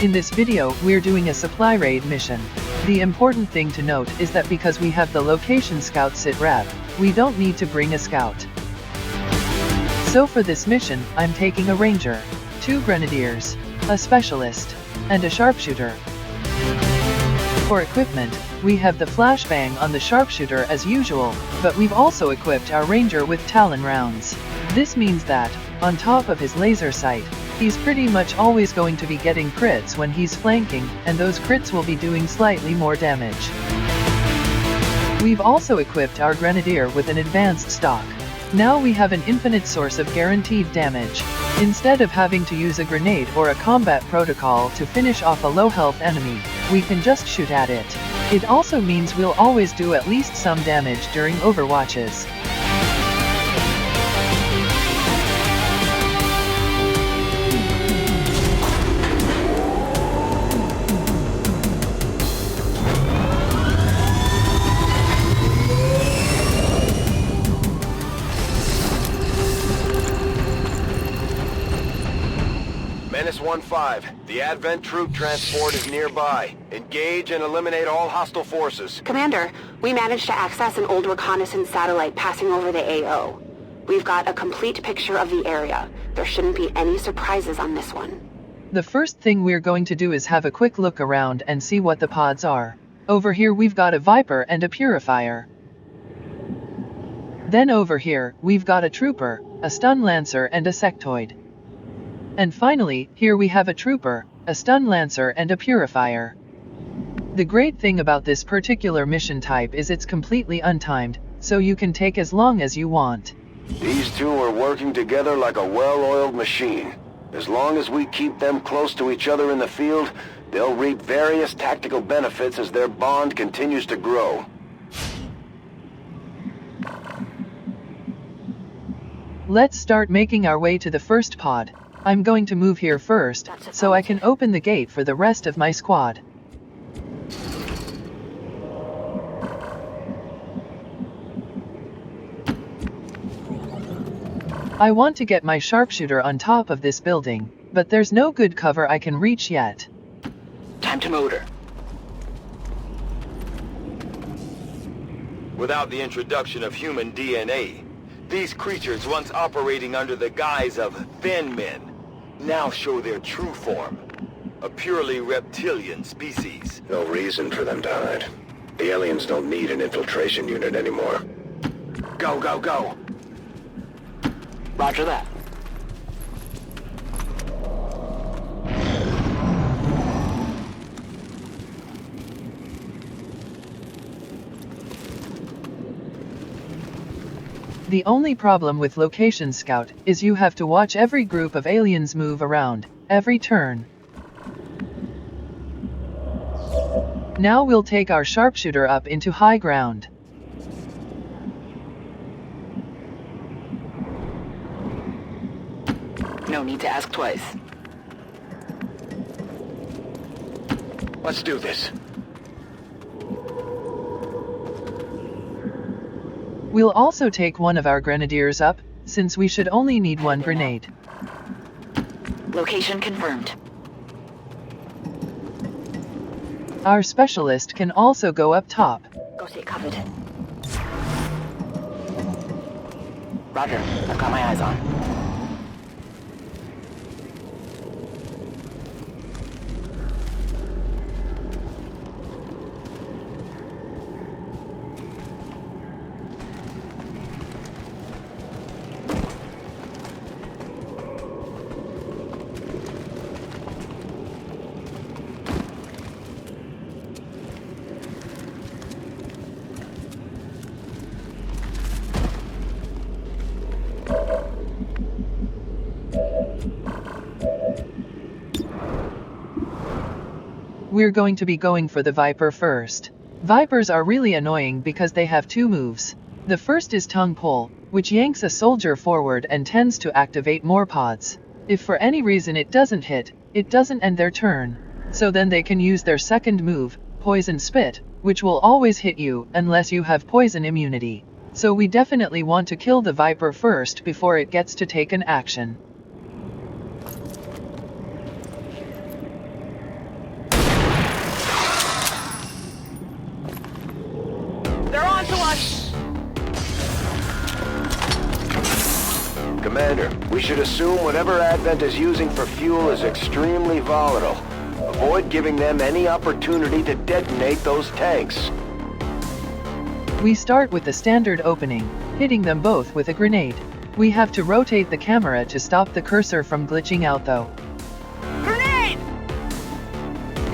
In this video, we're doing a supply raid mission. The important thing to note is that because we have the location scout sitrep, we don't need to bring a scout. So for this mission, I'm taking a ranger, 2 grenadiers, a specialist, and a sharpshooter. For equipment, we have the flashbang on the sharpshooter as usual, but we've also equipped our ranger with talon rounds. This means that, on top of his laser sight, he's pretty much always going to be getting crits when he's flanking, and those crits will be doing slightly more damage. We've also equipped our grenadier with an advanced stock. Now we have an infinite source of guaranteed damage. Instead of having to use a grenade or a combat protocol to finish off a low health enemy, we can just shoot at it. It also means we'll always do at least some damage during overwatches. Menace 1-5, the Advent troop transport is nearby. Engage and eliminate all hostile forces. Commander, we managed to access an old reconnaissance satellite passing over the AO. We've got a complete picture of the area. There shouldn't be any surprises on this one. The first thing we're going to do is have a quick look around and see what the pods are. Over here we've got a Viper and a Purifier. Then over here, we've got a Trooper, a Stun Lancer and a Sectoid. And finally, here we have a Trooper, a Stun Lancer and a Purifier. The great thing about this particular mission type is it's completely untimed, so you can take as long as you want. These two are working together like a well-oiled machine. As long as we keep them close to each other in the field, they'll reap various tactical benefits as their bond continues to grow. Let's start making our way to the first pod. I'm going to move here first, so I can open the gate for the rest of my squad. I want to get my sharpshooter on top of this building, but there's no good cover I can reach yet. Time to motor. Without the introduction of human DNA, these creatures once operating under the guise of thin men now show their true form, a purely reptilian species. No reason for them to hide. The aliens don't need an infiltration unit anymore. Go, go, go. Roger that. The only problem with Location Scout is you have to watch every group of aliens move around, every turn. Now we'll take our sharpshooter up into high ground. No need to ask twice. Let's do this. We'll also take one of our grenadiers up, since we should only need one grenade. Location confirmed. Our specialist can also go up top. Go stay covered. Roger, I've got my eyes on. We're going to be going for the Viper first. Vipers are really annoying because they have 2 moves. The first is tongue pull, which yanks a soldier forward and tends to activate more pods. If for any reason it doesn't hit, it doesn't end their turn. So then they can use their second move, poison spit, which will always hit you unless you have poison immunity. So we definitely want to kill the Viper first before it gets to take an action. We should assume whatever Advent is using for fuel is extremely volatile. Avoid giving them any opportunity to detonate those tanks. We start with the standard opening, hitting them both with a grenade. We have to rotate the camera to stop the cursor from glitching out though. Grenade!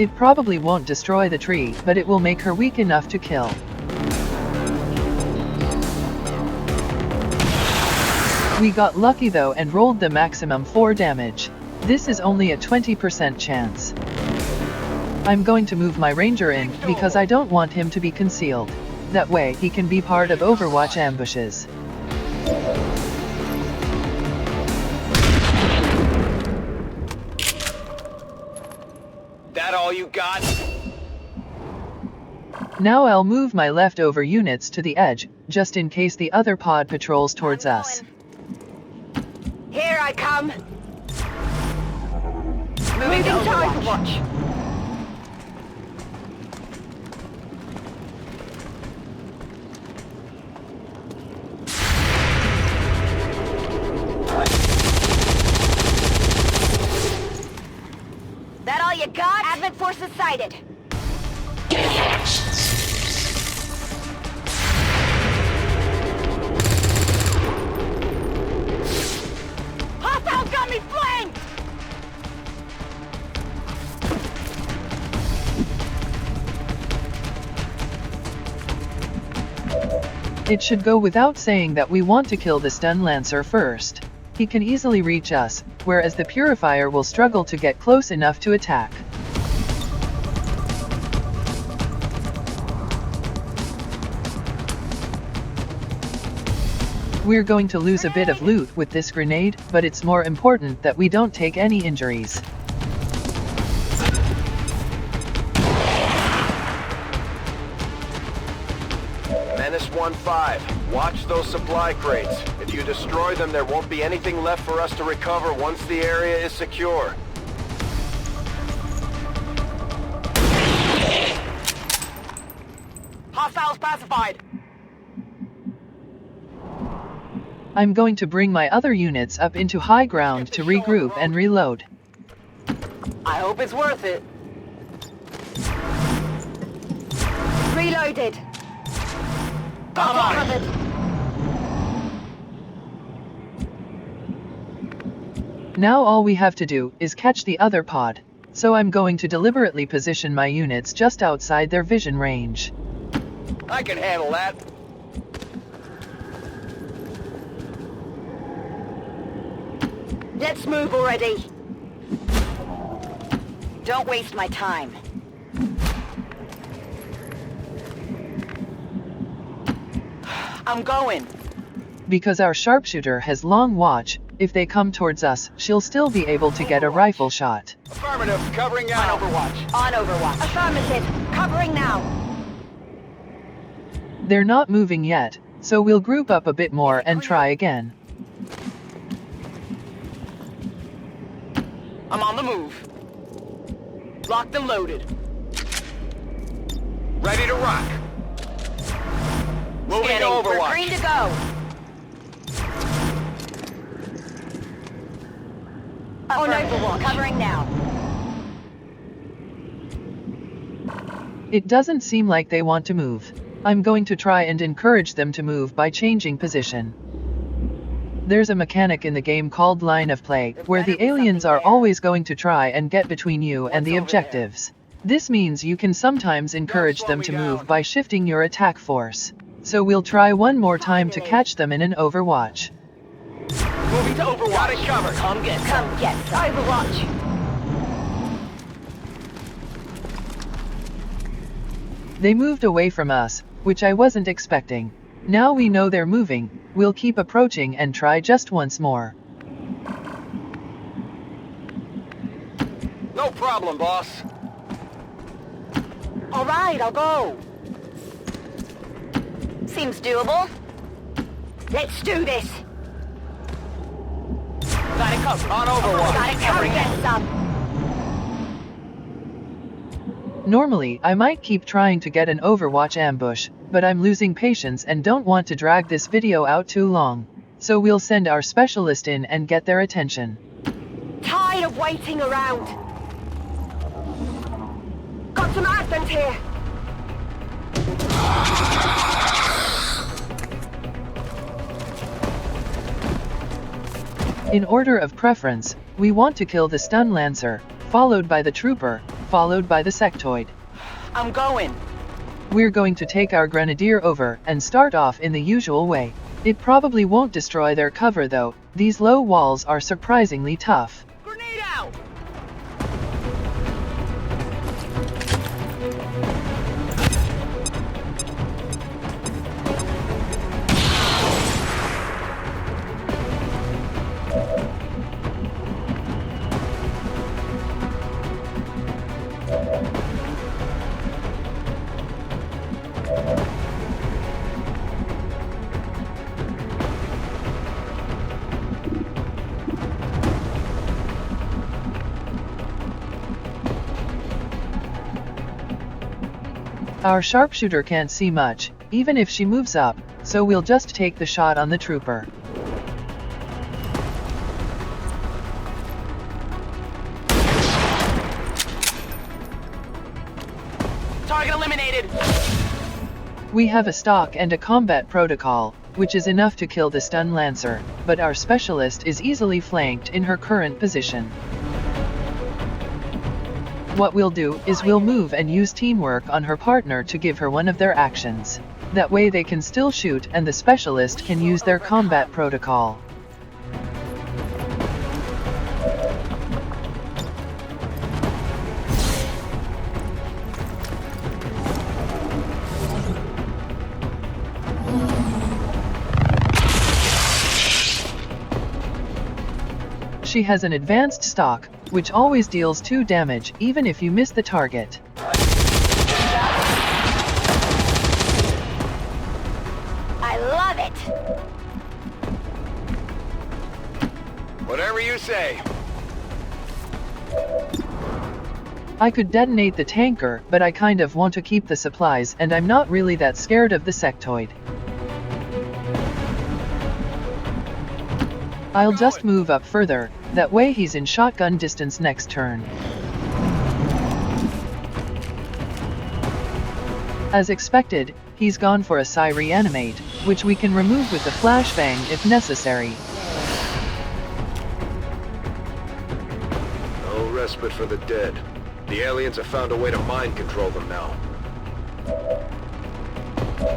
It probably won't destroy the tree, but it will make her weak enough to kill. We got lucky though and rolled the maximum 4 damage. This is only a 20% chance. I'm going to move my ranger in, because I don't want him to be concealed. That way he can be part of Overwatch ambushes. That all you got? Now I'll move my leftover units to the edge, just in case the other pod patrols towards us. Here I come. Moving to Overwatch. That all you got? Advent forces sighted. Hostiles got me flanked! It should go without saying that we want to kill the stun lancer first. He can easily reach us, whereas the purifier will struggle to get close enough to attack. We're going to lose a bit of loot with this grenade, but it's more important that we don't take any injuries. Menace 1-5, watch those supply crates. If you destroy them, there won't be anything left for us to recover once the area is secure. Hostiles pacified. I'm going to bring my other units up into high ground to regroup and reload. I hope it's worth it. Reloaded. Come on. Covered. Now all we have to do is catch the other pod. So I'm going to deliberately position my units just outside their vision range. I can handle that. Let's move already. Don't waste my time. I'm going. Because our sharpshooter has long watch, if they come towards us, she'll still be able to get a rifle shot. Affirmative, covering out. On Overwatch. On Overwatch. Affirmative. Covering now. They're not moving yet, so we'll group up a bit more and try again. I'm on the move. Locked and loaded. Ready to rock. Moving to Scanning. We're Overwatch. green to go. On Overwatch. Covering now. It doesn't seem like they want to move. I'm going to try and encourage them to move by changing position. There's a mechanic in the game called line of play, where the aliens are always going to try and get between you and the objectives. This means you can sometimes encourage them to move by shifting your attack force. So we'll try one more time to catch them in an Overwatch. Moving to Overwatch. Got it covered. Come get some. Overwatch. They moved away from us, which I wasn't expecting. Now we know they're moving, we'll keep approaching and try just once more. No problem, boss. All right, I'll go. Seems doable. Let's do this. Got it covered. On Overwatch. Got it covered. Get some. Normally, I might keep trying to get an Overwatch ambush, but I'm losing patience and don't want to drag this video out too long. so we'll send our specialist in and get their attention. Tired of waiting around. Got some advent here. In order of preference, we want to kill the stun lancer, followed by the trooper, followed by the sectoid. I'm going. We're going to take our grenadier over and start off in the usual way. It probably won't destroy their cover though, these low walls are surprisingly tough. Grenade out! Our sharpshooter can't see much, even if she moves up, so we'll just take the shot on the trooper. Target eliminated! We have a stock and a combat protocol, which is enough to kill the stun lancer, but our specialist is easily flanked in her current position. What we'll do is we'll move and use teamwork on her partner to give her one of their actions. That way they can still shoot and the specialist can use their combat protocol. She has an advanced stock, which always deals 2 damage even if you miss the target. I love it. Whatever you say. I could detonate the tanker, but I kind of want to keep the supplies and I'm not really that scared of the sectoid. I'll just move up further, that way he's in shotgun distance next turn. As expected, he's gone for a psi reanimate, which we can remove with the flashbang if necessary. No respite for the dead. The aliens have found a way to mind control them now.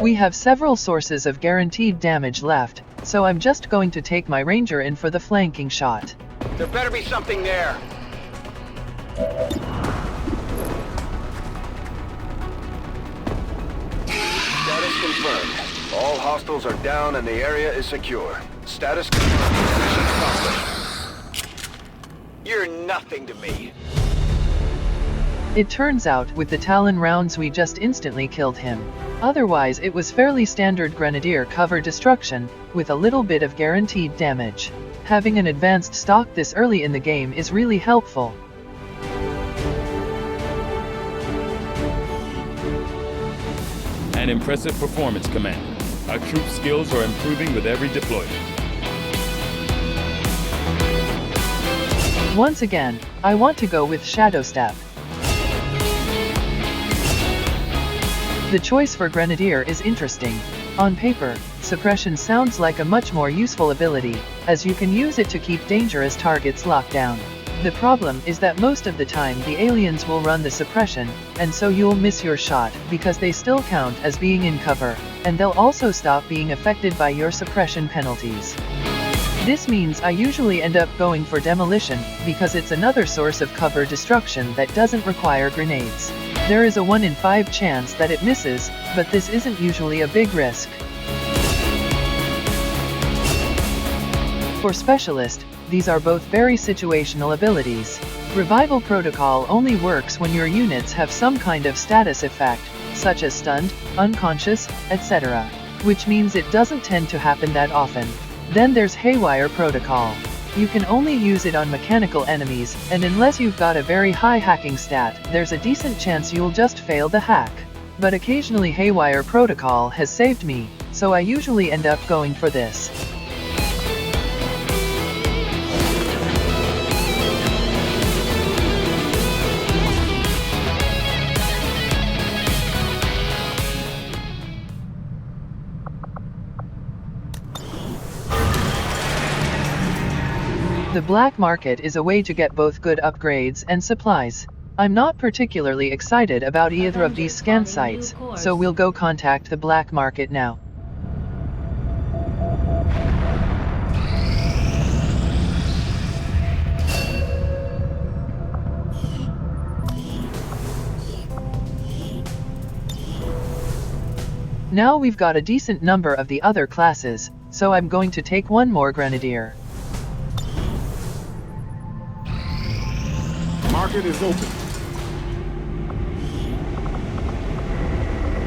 We have several sources of guaranteed damage left, so I'm just going to take my ranger in for the flanking shot. There better be something there. Status confirmed. All hostiles are down and the area is secure. Status confirmed. Mission accomplished. You're nothing to me. It turns out, with the Talon rounds we just instantly killed him. Otherwise it was fairly standard grenadier cover destruction, with a little bit of guaranteed damage. Having an advanced stock this early in the game is really helpful. An impressive performance, Commander. Our troop skills are improving with every deployment. Once again, I want to go with Shadow Step. The choice for Grenadier is interesting. On paper, suppression sounds like a much more useful ability, as you can use it to keep dangerous targets locked down. The problem is that most of the time the aliens will run the suppression, and so you'll miss your shot because they still count as being in cover, and they'll also stop being affected by your suppression penalties. This means I usually end up going for demolition, because it's another source of cover destruction that doesn't require grenades. There is a 1 in 5 chance that it misses, but this isn't usually a big risk. For Specialist, these are both very situational abilities. Revival Protocol only works when your units have some kind of status effect, such as stunned, unconscious, etc., which means it doesn't tend to happen that often. Then there's Haywire Protocol. You can only use it on mechanical enemies, and unless you've got a very high hacking stat, there's a decent chance you'll just fail the hack. But occasionally Haywire Protocol has saved me, so I usually end up going for this. The black market is a way to get both good upgrades and supplies. I'm not particularly excited about either of these scan sites, so we'll go contact the black market now. Now we've got a decent number of the other classes, so I'm going to take one more grenadier. Market is open.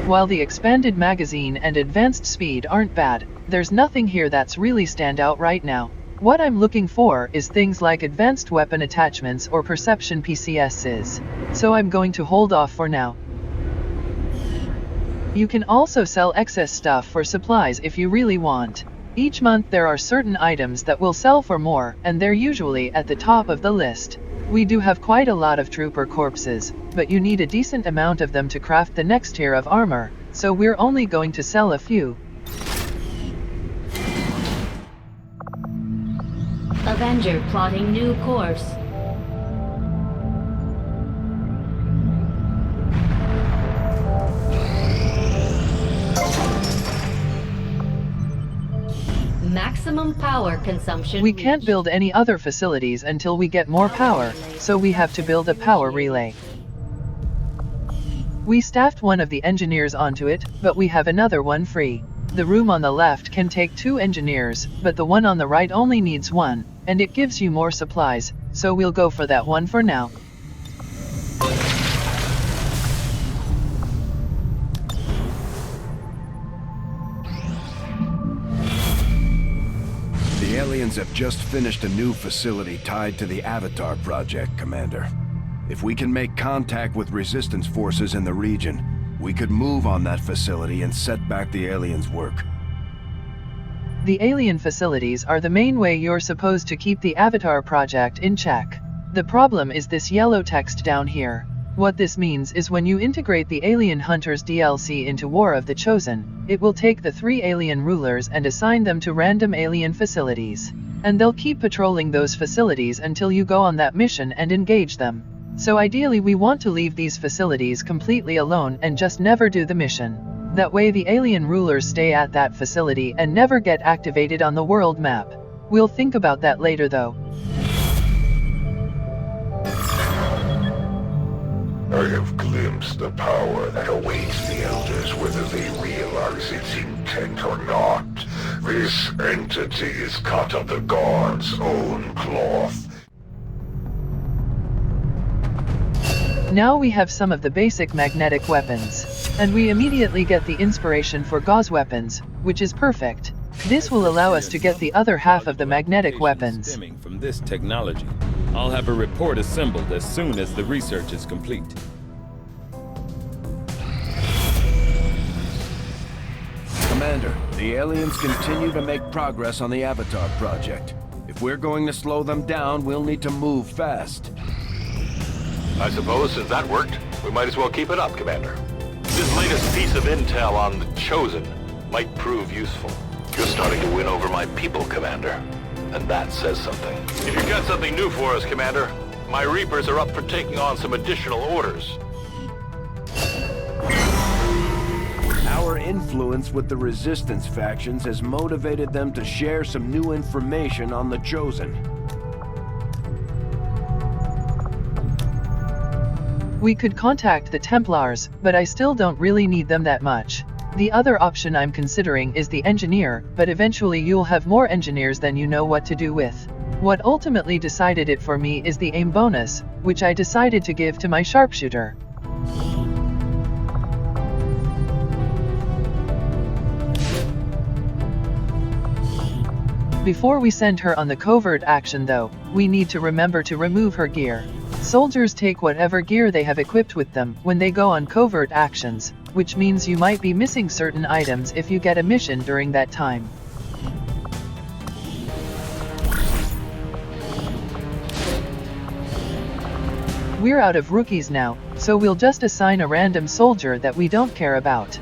While the expanded magazine and advanced speed aren't bad, there's nothing here that's really stand out right now. What I'm looking for is things like advanced weapon attachments or perception PCSs, so I'm going to hold off for now. You can also sell excess stuff for supplies if you really want. Each month there are certain items that will sell for more, and they're usually at the top of the list. We do have quite a lot of trooper corpses, but you need a decent amount of them to craft the next tier of armor, so we're only going to sell a few. Avenger plotting new course. Maximum power consumption. We can't build any other facilities until we get more power, so we have to build a power relay. We staffed one of the engineers onto it, but we have another one free. The room on the left can take 2 engineers, but the one on the right only needs 1, and it gives you more supplies, so we'll go for that one for now. The aliens have just finished a new facility tied to the Avatar project, Commander. If we can make contact with resistance forces in the region, we could move on that facility and set back the aliens' work. The alien facilities are the main way you're supposed to keep the Avatar project in check. The problem is this yellow text down here. What this means is when you integrate the Alien Hunters DLC into War of the Chosen, it will take the 3 alien rulers and assign them to random alien facilities. And they'll keep patrolling those facilities until you go on that mission and engage them. So ideally we want to leave these facilities completely alone and just never do the mission. That way the alien rulers stay at that facility and never get activated on the world map. We'll think about that later though. I have glimpsed the power that awaits the Elders, whether they realize its intent or not. This entity is cut of the God's own cloth. Now we have some of the basic magnetic weapons. And we immediately get the inspiration for gauze weapons, which is perfect. This will allow us to get the other half of the magnetic weapons. Stemming from this technology. I'll have a report assembled as soon as the research is complete. Commander, the aliens continue to make progress on the Avatar project. If we're going to slow them down, we'll need to move fast. I suppose since that worked, we might as well keep it up, Commander. This latest piece of intel on the Chosen might prove useful. You're starting to win over my people, Commander. And that says something. If you've got something new for us, Commander, my Reapers are up for taking on some additional orders. Our influence with the Resistance factions has motivated them to share some new information on the Chosen. We could contact the Templars, but I still don't really need them that much. The other option I'm considering is the engineer, but eventually you'll have more engineers than you know what to do with. What ultimately decided it for me is the aim bonus, which I decided to give to my sharpshooter. Before we send her on the covert action though, we need to remember to remove her gear. Soldiers take whatever gear they have equipped with them when they go on covert actions, which means you might be missing certain items if you get a mission during that time. We're out of rookies now, so we'll just assign a random soldier that we don't care about.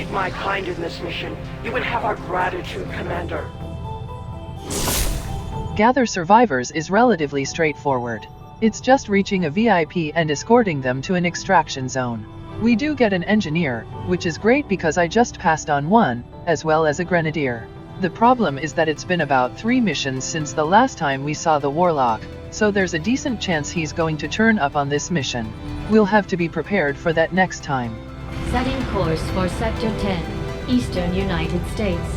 aid my kind in this mission, you would have our gratitude, Commander. Gather survivors is relatively straightforward. It's just reaching a VIP and escorting them to an extraction zone. We do get an engineer, which is great because I just passed on one, as well as a grenadier. The problem is that it's been about 3 missions since the last time we saw the Warlock, so there's a decent chance he's going to turn up on this mission. We'll have to be prepared for that next time. Setting course for Sector 10, Eastern United States.